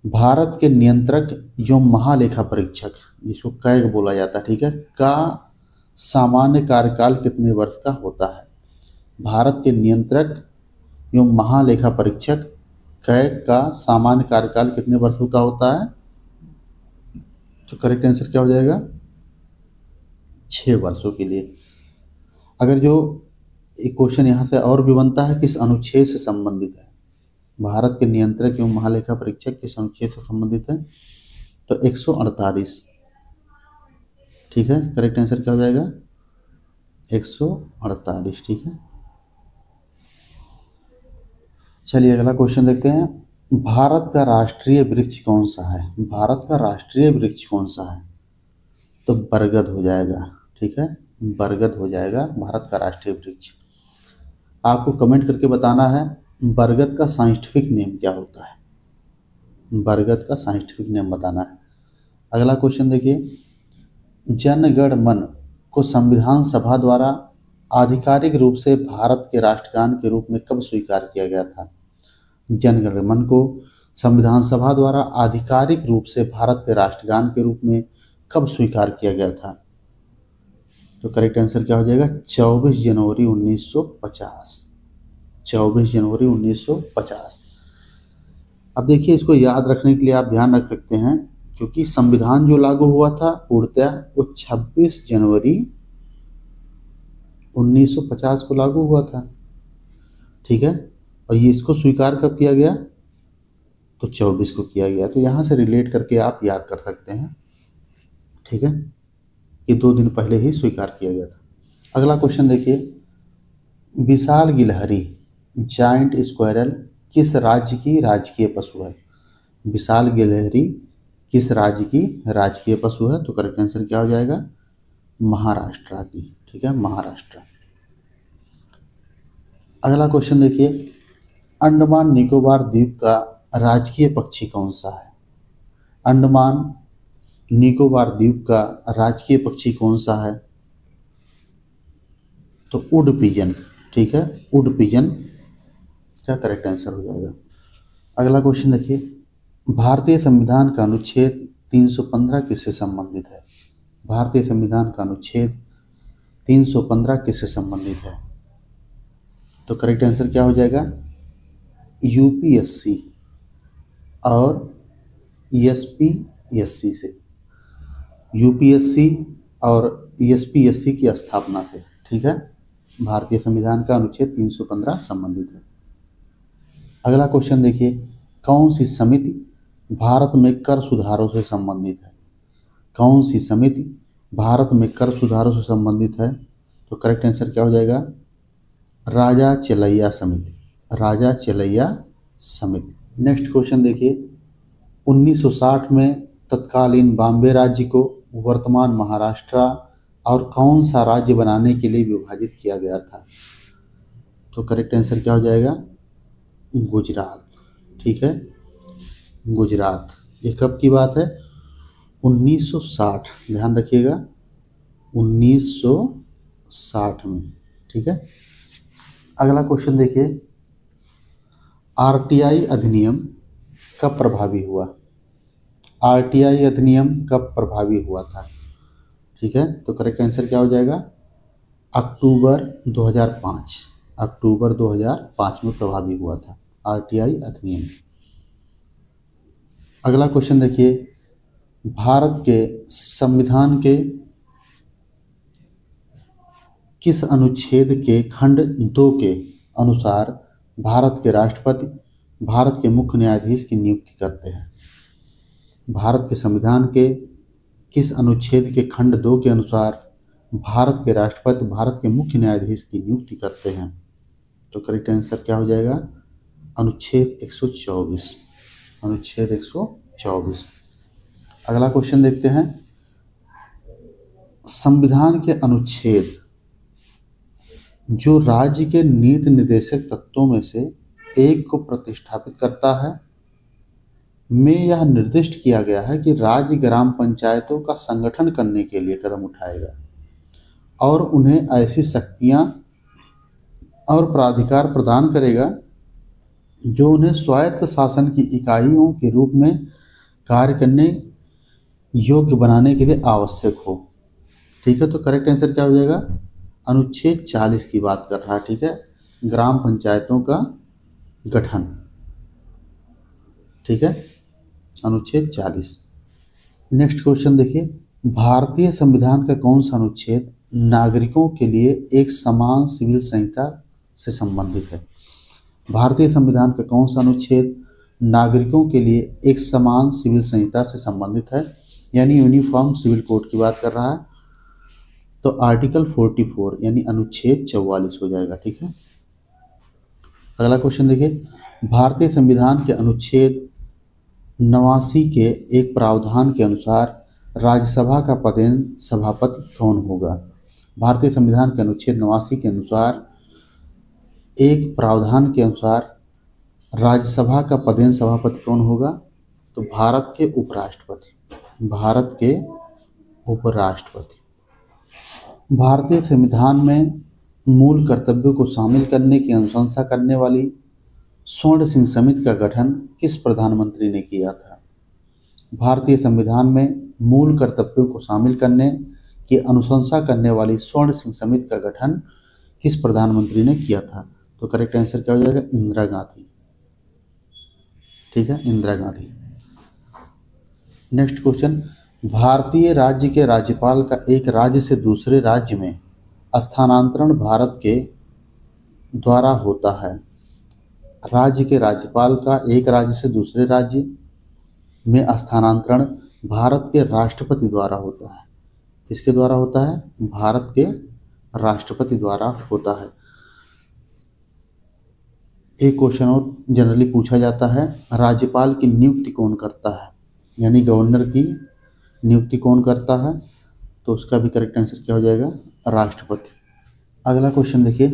भारत के नियंत्रक एवं महालेखा परीक्षक, जिसको कैग बोला जाता है, ठीक है, का सामान्य कार्यकाल कितने वर्ष का होता है? भारत के नियंत्रक एवं महालेखा परीक्षक कैग का सामान्य कार्यकाल कितने वर्षों का होता है? तो करेक्ट आंसर क्या हो जाएगा? 6 वर्षों के लिए। अगर जो एक क्वेश्चन यहाँ से और भी बनता है, किस अनुच्छेद से संबंधित है भारत के नियंत्रक एवं महालेखा परीक्षक, किस अनुच्छेद से संबंधित है? तो 148। ठीक है, करेक्ट आंसर क्या हो जाएगा? 148। ठीक है, चलिए अगला क्वेश्चन देखते हैं, भारत का राष्ट्रीय वृक्ष कौन सा है? भारत का राष्ट्रीय वृक्ष कौन सा है? तो बरगद हो जाएगा। ठीक है, बरगद हो जाएगा भारत का राष्ट्रीय वृक्ष। आपको कमेंट करके बताना है बरगद का साइंटिफिक नेम क्या होता है, बरगद का साइंटिफिक नेम बताना है। अगला क्वेश्चन देखिए, जन गण मन को संविधान सभा द्वारा आधिकारिक रूप से भारत के राष्ट्रगान के रूप में कब स्वीकार किया गया था? जन गण मन को संविधान सभा द्वारा आधिकारिक रूप से भारत के राष्ट्रगान के रूप में कब स्वीकार किया गया था? तो करेक्ट आंसर क्या हो जाएगा? 24 जनवरी 1950, 24 जनवरी 1950। अब देखिए, इसको याद रखने के लिए आप ध्यान रख सकते हैं, क्योंकि संविधान जो लागू हुआ था पूर्णतः वो 26 जनवरी 1950 को लागू हुआ था। ठीक है, और ये इसको स्वीकार कब किया गया? तो 24 को किया गया। तो यहाँ से रिलेट करके आप याद कर सकते हैं। ठीक है, ये 2 दिन पहले ही स्वीकार किया गया था। अगला क्वेश्चन देखिए, विशाल गिलहरी जायंट स्क्वायरल किस राज्य की राजकीय पशु है? विशाल गिलहरी किस राज्य की राजकीय पशु है? तो करेक्ट आंसर क्या हो जाएगा? महाराष्ट्र की। ठीक है, महाराष्ट्र। अगला क्वेश्चन देखिए, अंडमान निकोबार द्वीप का राजकीय पक्षी कौन सा है? अंडमान निकोबार द्वीप का राजकीय पक्षी कौन सा है? तो उड पिजन। ठीक है, उड पिजन क्या करेक्ट आंसर हो जाएगा। अगला क्वेश्चन देखिए, भारतीय संविधान का अनुच्छेद 315 किससे संबंधित है? भारतीय संविधान का अनुच्छेद 315 किससे संबंधित है? तो करेक्ट आंसर क्या हो जाएगा? यूपीएससी और एसपीएससी से, यूपीएससी और एसपीएससी की स्थापना से। ठीक है, भारतीय संविधान का अनुच्छेद 315 संबंधित है। अगला क्वेश्चन देखिए, कौन सी समिति भारत में कर सुधारों से संबंधित है? कौन सी समिति भारत में कर सुधारों से संबंधित है? तो करेक्ट आंसर क्या हो जाएगा? राजा चेलैया समिति, राजा चेलैया समिति। नेक्स्ट क्वेश्चन देखिए, 1960 में तत्कालीन बॉम्बे राज्य को वर्तमान महाराष्ट्र और कौन सा राज्य बनाने के लिए विभाजित किया गया था? तो करेक्ट आंसर क्या हो जाएगा? गुजरात। ठीक है, गुजरात। ये कब की बात है? 1960, ध्यान रखिएगा, 1960 में। ठीक है, अगला क्वेश्चन देखिए, आरटीआई अधिनियम कब प्रभावी हुआ? आरटीआई अधिनियम कब प्रभावी हुआ था? ठीक है, तो करेक्ट आंसर क्या हो जाएगा? अक्टूबर 2005, अक्टूबर 2005 में प्रभावी हुआ था आरटीआई अधिनियम। अगला क्वेश्चन देखिए, भारत के संविधान के किस अनुच्छेद के खंड 2 के अनुसार भारत के राष्ट्रपति भारत के मुख्य न्यायाधीश की नियुक्ति करते हैं? भारत के संविधान के किस अनुच्छेद के खंड 2 के अनुसार भारत के राष्ट्रपति भारत के मुख्य न्यायाधीश की नियुक्ति करते हैं? तो करेक्ट आंसर क्या हो जाएगा? अनुच्छेद 124, अनुच्छेद 124। अगला क्वेश्चन देखते हैं, संविधान के अनुच्छेद जो राज्य के नीति निर्देशक तत्वों में से एक को प्रतिष्ठापित करता है, में यह निर्दिष्ट किया गया है कि राज्य ग्राम पंचायतों का संगठन करने के लिए कदम उठाएगा और उन्हें ऐसी शक्तियां और प्राधिकार प्रदान करेगा जो उन्हें स्वायत्त शासन की इकाइयों के रूप में कार्य करने योग्य बनाने के लिए आवश्यक हो। ठीक है, तो करेक्ट आंसर क्या हो जाएगा? अनुच्छेद 40 की बात कर रहा है। ठीक है, ग्राम पंचायतों का गठन। ठीक है, अनुच्छेद 40। नेक्स्ट क्वेश्चन देखिए, भारतीय संविधान का कौन सा अनुच्छेद नागरिकों के लिए एक समान सिविल संहिता से संबंधित है? भारतीय संविधान का कौन सा अनुच्छेद नागरिकों के लिए एक समान सिविल संहिता से संबंधित है, यानी यूनिफॉर्म सिविल कोड की बात कर रहा है? तो आर्टिकल 44 यानी अनुच्छेद 44 हो जाएगा। ठीक है, अगला क्वेश्चन देखिए, भारतीय संविधान के अनुच्छेद 89 के एक प्रावधान के अनुसार राज्यसभा का पदेन सभापति कौन होगा? भारतीय संविधान के अनुच्छेद 89 के अनुसार एक प्रावधान के अनुसार राज्यसभा का पदेन सभापति कौन होगा? तो भारत के उपराष्ट्रपति, भारत के उपराष्ट्रपति। भारतीय संविधान में मूल कर्तव्यों को शामिल करने की अनुशंसा करने वाली स्वर्ण सिंह समिति का गठन किस प्रधानमंत्री ने किया था? भारतीय संविधान में मूल कर्तव्यों को शामिल करने की अनुशंसा करने वाली स्वर्ण सिंह समिति का गठन किस प्रधानमंत्री ने किया था? तो करेक्ट आंसर क्या हो जाएगा? इंदिरा गांधी। ठीक है, इंदिरा गांधी। नेक्स्ट क्वेश्चन, भारतीय राज्य के राज्यपाल का एक राज्य से दूसरे राज्य में स्थानांतरण भारत के द्वारा होता है। राज्य के राज्यपाल का एक राज्य से दूसरे राज्य में स्थानांतरण भारत के राष्ट्रपति द्वारा होता है। किसके द्वारा होता है? भारत के राष्ट्रपति द्वारा होता है। एक क्वेश्चन और जनरली पूछा जाता है, राज्यपाल की नियुक्ति कौन करता है, यानी गवर्नर की नियुक्ति कौन करता है? तो उसका भी करेक्ट आंसर क्या हो जाएगा? राष्ट्रपति। अगला क्वेश्चन देखिए,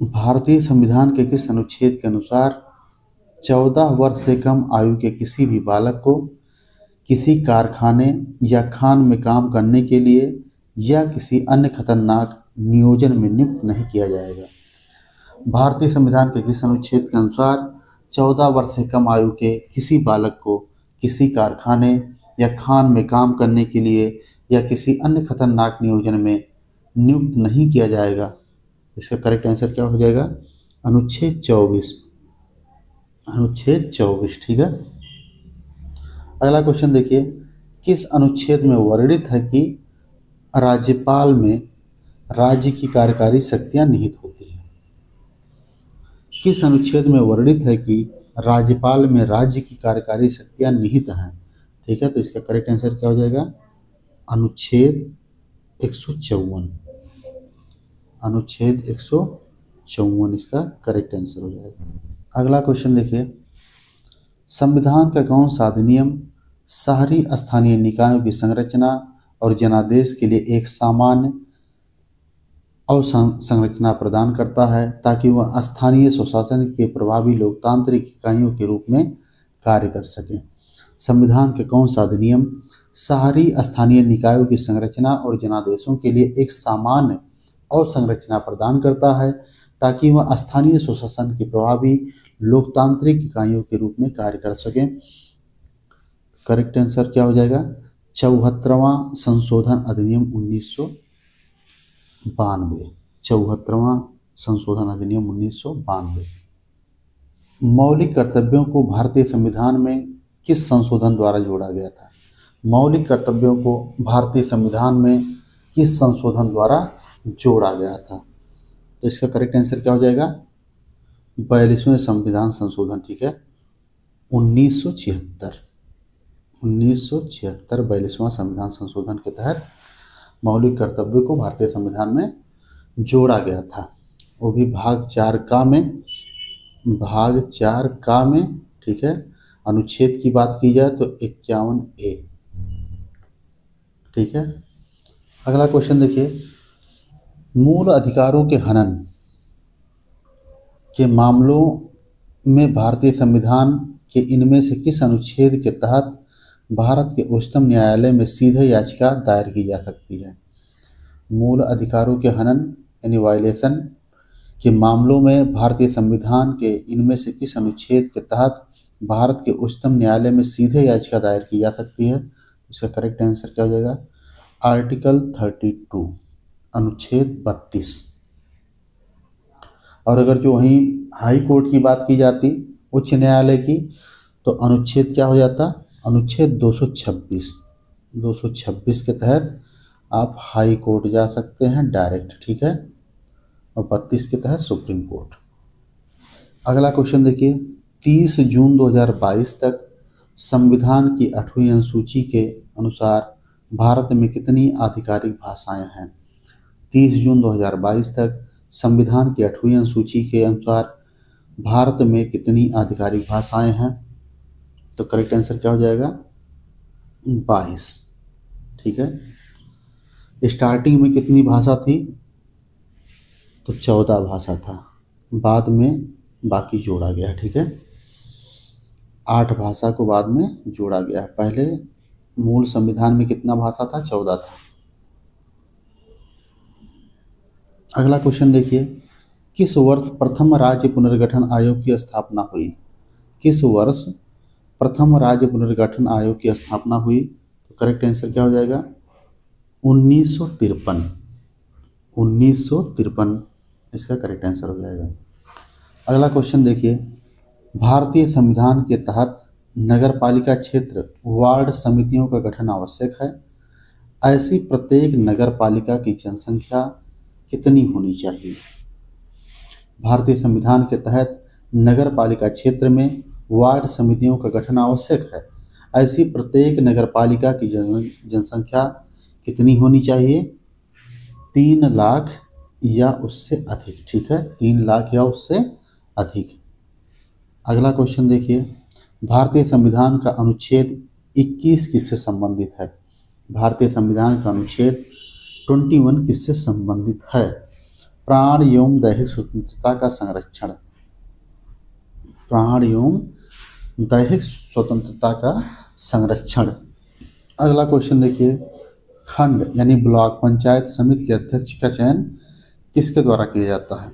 भारतीय संविधान के किस अनुच्छेद के अनुसार 14 वर्ष से कम आयु के किसी भी बालक को किसी कारखाने या खान में काम करने के लिए या किसी अन्य खतरनाक नियोजन में नियुक्त नहीं किया जाएगा? भारतीय संविधान के किस अनुच्छेद के अनुसार 14 वर्ष से कम आयु के किसी बालक को किसी कारखाने या खान में काम करने के लिए या किसी अन्य खतरनाक नियोजन में नियुक्त नहीं किया जाएगा? इसका करेक्ट आंसर क्या हो जाएगा? अनुच्छेद 24। अनुच्छेद 24, ठीक है। अगला क्वेश्चन देखिए, किस अनुच्छेद में वर्णित है कि राज्यपाल में राज्य की कार्यकारी शक्तियां निहित होती हैं? किस अनुच्छेद में वर्णित है कि राज्यपाल में राज्य की कार्यकारी शक्तियां निहित हैं? ठीक है, तो इसका करेक्ट आंसर क्या हो जाएगा? अनुच्छेद 154। अनुच्छेद 154 इसका करेक्ट आंसर हो जाएगा। अगला क्वेश्चन देखिए, संविधान का कौन सा अधिनियम शहरी स्थानीय निकायों की संरचना और जनादेश के लिए एक सामान्य अवसंरचना प्रदान करता है ताकि वह स्थानीय स्वशासन के प्रभावी लोकतांत्रिक इकाइयों के रूप में कार्य कर सकें? संविधान के कौन सा अधिनियम शहरी स्थानीय निकायों की संरचना और जनादेशों के लिए एक सामान्य अवसंरचना प्रदान करता है ताकि वह स्थानीय स्वशासन की प्रभावी लोकतांत्रिक इकाइयों के रूप में कार्य कर सकें? करेक्ट आंसर क्या हो जाएगा? 74वां संशोधन अधिनियम 1992। 74वां संशोधन अधिनियम 1992। मौलिक कर्तव्यों को भारतीय संविधान में किस संशोधन द्वारा जोड़ा गया था? मौलिक कर्तव्यों को भारतीय संविधान में किस संशोधन द्वारा जोड़ा गया था? तो इसका करेक्ट आंसर क्या हो जाएगा? 42वें संविधान संशोधन, ठीक है। 1976 42वां संविधान संशोधन के तहत मौलिक कर्तव्यों को भारतीय संविधान में जोड़ा गया था, वो भी भाग 4 में, ठीक है। अनुच्छेद की बात की जाए तो 51A, ठीक है। अगला क्वेश्चन देखिए, मूल अधिकारों के हनन के मामलों में भारतीय संविधान के इनमें से किस अनुच्छेद के तहत भारत के उच्चतम न्यायालय में सीधे याचिका दायर की जा सकती है? मूल अधिकारों के हनन यानी वायलेशन के मामलों में भारतीय संविधान के इनमें से किस अनुच्छेद के तहत भारत के उच्चतम न्यायालय में सीधे याचिका दायर की जा सकती है? इसका करेक्ट आंसर क्या हो जाएगा? आर्टिकल 32, अनुच्छेद 32। और अगर जो वहीं हाई कोर्ट की बात की जाती, उच्च न्यायालय की, तो अनुच्छेद क्या हो जाता? अनुच्छेद 226। 226 के तहत आप हाई कोर्ट जा सकते हैं डायरेक्ट, ठीक है। और 32 के तहत सुप्रीम कोर्ट। अगला क्वेश्चन देखिए, 30 जून 2022 तक संविधान की 8वीं अनुसूची के अनुसार भारत में कितनी आधिकारिक भाषाएं हैं? 30 जून 2022 तक संविधान की 8वीं अनुसूची के अनुसार भारत में कितनी आधिकारिक भाषाएं हैं? तो करेक्ट आंसर क्या हो जाएगा? 22, ठीक है। स्टार्टिंग में कितनी भाषा थी? तो 14 भाषा था, बाद में बाकी जोड़ा गया, ठीक है। 8 भाषा को बाद में जोड़ा गया, पहले मूल संविधान में कितना भाषा था? 14 था। अगला क्वेश्चन देखिए, किस वर्ष प्रथम राज्य पुनर्गठन आयोग की स्थापना हुई? किस वर्ष प्रथम राज्य पुनर्गठन आयोग की स्थापना हुई? तो करेक्ट आंसर क्या हो जाएगा? 1953। 1953 इसका करेक्ट आंसर हो जाएगा। अगला क्वेश्चन देखिए, भारतीय संविधान के तहत नगर पालिका क्षेत्र वार्ड समितियों का गठन आवश्यक है। ऐसी प्रत्येक नगर पालिका की जनसंख्या कितनी होनी चाहिए? भारतीय संविधान के तहत नगर पालिका क्षेत्र में वार्ड समितियों का गठन आवश्यक है। ऐसी प्रत्येक नगर पालिका की जनसंख्या कितनी होनी चाहिए? 3 लाख या उससे अधिक, ठीक है। 3 लाख या उससे अधिक। अगला क्वेश्चन देखिए, भारतीय संविधान का अनुच्छेद 21 किससे संबंधित है? भारतीय संविधान का अनुच्छेद 21 किससे संबंधित है? प्राण एवं दैहिक स्वतंत्रता का संरक्षण। प्राण एवं दैहिक स्वतंत्रता का संरक्षण। अगला क्वेश्चन देखिए, खंड यानी ब्लॉक पंचायत समिति के अध्यक्ष का चयन किसके द्वारा किया जाता है?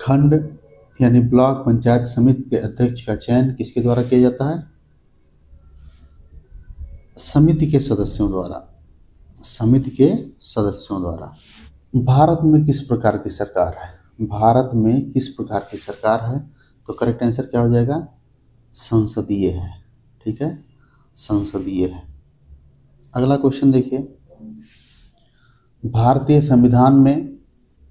खंड यानी ब्लॉक पंचायत समिति के अध्यक्ष का चयन किसके द्वारा किया जाता है? समिति के सदस्यों द्वारा। समिति के सदस्यों द्वारा। भारत में किस प्रकार की सरकार है? भारत में किस प्रकार की सरकार है? तो करेक्ट आंसर क्या हो जाएगा? संसदीय है। ठीक है, संसदीय है। अगला क्वेश्चन देखिए, भारतीय संविधान में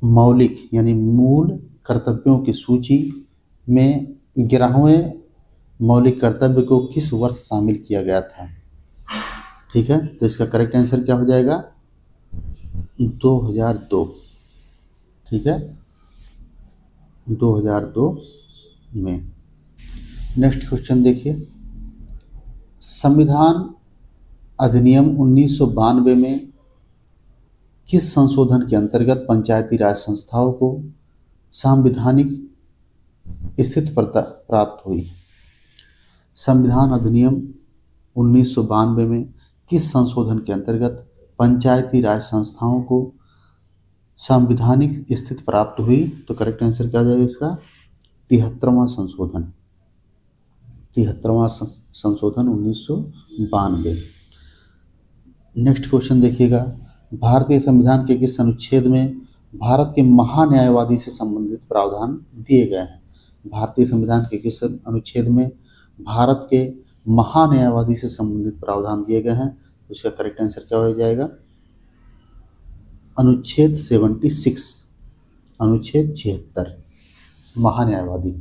मौलिक यानी मूल कर्तव्यों की सूची में 11वें मौलिक कर्तव्य को किस वर्ष शामिल किया गया था? ठीक है, तो इसका करेक्ट आंसर क्या हो जाएगा? 2002। ठीक है, 2002 में। नेक्स्ट क्वेश्चन देखिए, संविधान अधिनियम 1992 में किस संशोधन के अंतर्गत पंचायती राज संस्थाओं को संवैधानिक स्थिति प्राप्त हुई? संविधान अधिनियम 1992 में किस संशोधन के अंतर्गत पंचायती राज संस्थाओं को संवैधानिक स्थिति प्राप्त हुई? तो करेक्ट आंसर क्या हो जाएगा इसका? 73वां संशोधन। 73वां संशोधन 1992। नेक्स्ट क्वेश्चन देखिएगा, भारतीय संविधान के किस अनुच्छेद में भारत के महान्यायवादी से संबंधित प्रावधान दिए गए हैं? भारतीय संविधान के किस अनुच्छेद में भारत के महान्यायवादी से संबंधित प्रावधान दिए गए हैं? तो इसका करेक्ट आंसर क्या हो जाएगा? अनुच्छेद 76, अनुच्छेद 76, महान्यायवादी।